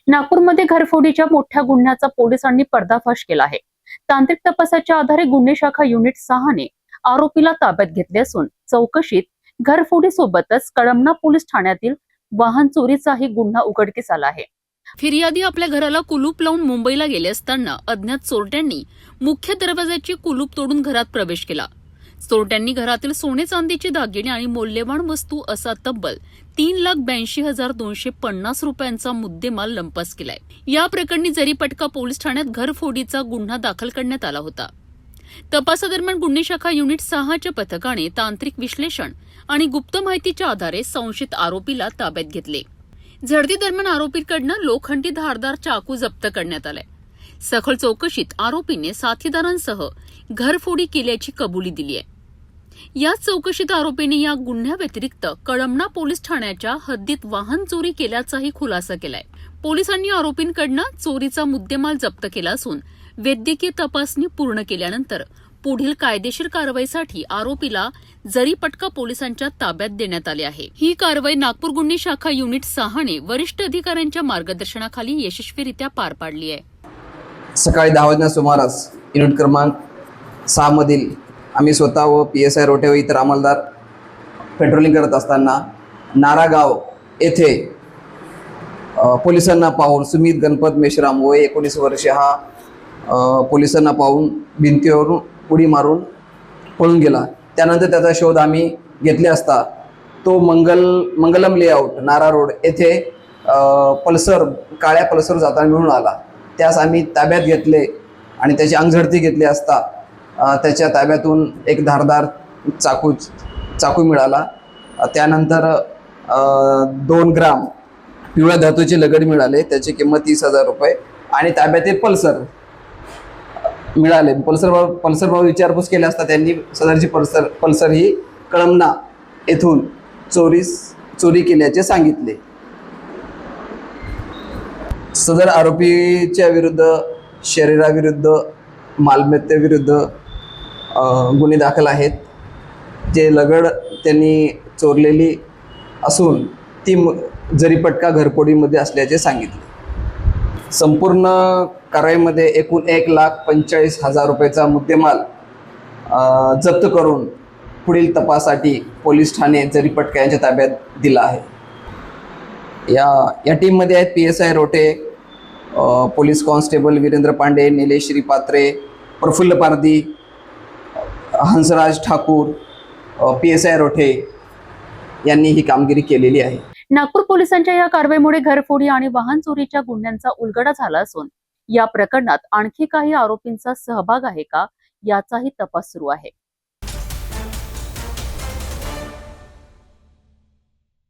नागपूरमध्ये घरफोडीच्या मोठ्या गुन्ह्याचा पोलिसांनी पर्दाफाश केला आहे। तांत्रिक तपासाच्या आधारे गुन्हे शाखा युनिट 6 ने आरोपीला ताब्यात घेतले असून चौकशीत घरफोडी सोबतच कळमना पोलीस ठाण्यातील वाहन चोरीचाही गुन्हा उघडकीस आला आहे। फिर्यादी आपल्या घराला कुलूप लावून मुंबईला गेले असताना अज्ञात चोरट्यांनी मुख्य दरवाजाचे कुलूप तोडून घरात प्रवेश केला। चोरट्यांनी घरातील सोने चांदीचे दागिने आणि मौल्यवान वस्तू असा तब्बल 3,82,250 रुपयांचा मुद्देमाल लंपास केलाय। या प्रकरणी जरीपटका पोलीस ठाण्यात घरफोडीचा गुन्हा दाखल करण्यात आला होता। तपासादरम्यान गुन्हे शाखा युनिट 6च्या पथकाने तांत्रिक विश्लेषण आणि गुप्त माहितीच्या आधारे संशयित आरोपीला ताब्यात घेतले। झडती दरम्यान आरोपीकडनं लोखंडी धारदार चाकू जप्त करण्यात आलाय। सखोल चौकशीत आरोपीने साथीदारांसह घरफोडी केल्याची कबुली दिली आहे। याच चौकशीत आरोपीने या गुन्ह्याव्यतिरिक्त कळमना पोलीस ठाण्याच्या हद्दीत वाहन चोरी केल्याचाही खुलासा केलाय। पोलिसांनी आरोपींकडनं चोरीचा मुद्देमाल जप्त केला असून वैद्यकीय तपासणी पूर्ण केल्यानंतर पुढील कायदेशीर कारवाईसाठी आरोपीला जरीपटका पोलिसांच्या ताब्यात देण्यात आले आहे। ही कारवाई नागपूर गुन्हे शाखा युनिट 6 ने वरिष्ठ अधिकाऱ्यांच्या मार्गदर्शनाखाली यशस्वीरित्या पार पाडली आहे। सकाळी 10 वाजण्याच्या सुमारास युनिट क्रमांक 6 मधील आम्ही स्वतः व PSI रोटे व इतर अंमलदार पेट्रोलिंग करत असताना नारागाव येथे पोलिसांना पाहून सुमित गणपत मेश्राम वय 19 वर्षे हा पोलिसांना पाहून भिंतीवरून उडी मारून पळून गेला। त्यानंतर त्याचा शोध आम्ही घेतले असता तो मंगलम लेआउट नारा रोड येथे काळ्या पल्सर जाताना मिळून आला। त्यास आम्ही ताब्यात घेतले आणि त्याची अंगझडती घेतली असता त्याच्या ताब्यातून एक धारदार चाकू मिळाला। त्यानंतर 2 ग्राम पिवळ्या धातूचे लगड मिळाले, त्याची किंमत 30,000 रुपये आणि ताब्यातील पल्सर मिळाले। पल्सरवर विचारपूस केली असता त्यांनी सदरची पल्सर ही कळमना येथून चोरी केल्याचे सांगितले। सदर आरोपीच्या विरुद्ध शरीराविरुद्ध मालमत्तेविरुद्ध गुन्हे दाखल आहेत। जे लगड त्यांनी चोरलेली असून ती जरीपटका घरफोडीमध्ये असल्याचे सांगितले। संपूर्ण कारवाईमध्ये एकूण 1,45,000 रुपयाचा मुद्देमाल जप्त करून पुढील तपासासाठी पोलीस ठाणे जरीपटका यांच्या ताब्यात दिला आहे। या टीममध्ये आहेत PSI Rote, police constable Virendra Pande, Nilesh Shripatre, Praful Pardi, Hansraj Thakur, PSI Rote यांनी ही कामगिरी केलेली आहे। नागपूर पोलिसांच्या या कारवाईमुळे घरफोडी आणि वाहन चोरीच्या गुन्ह्यांचा उलगडा झाला असून या प्रकरणात आणखी काही आरोपींचा सहभाग आहे का याचाही तपास सुरू आहे।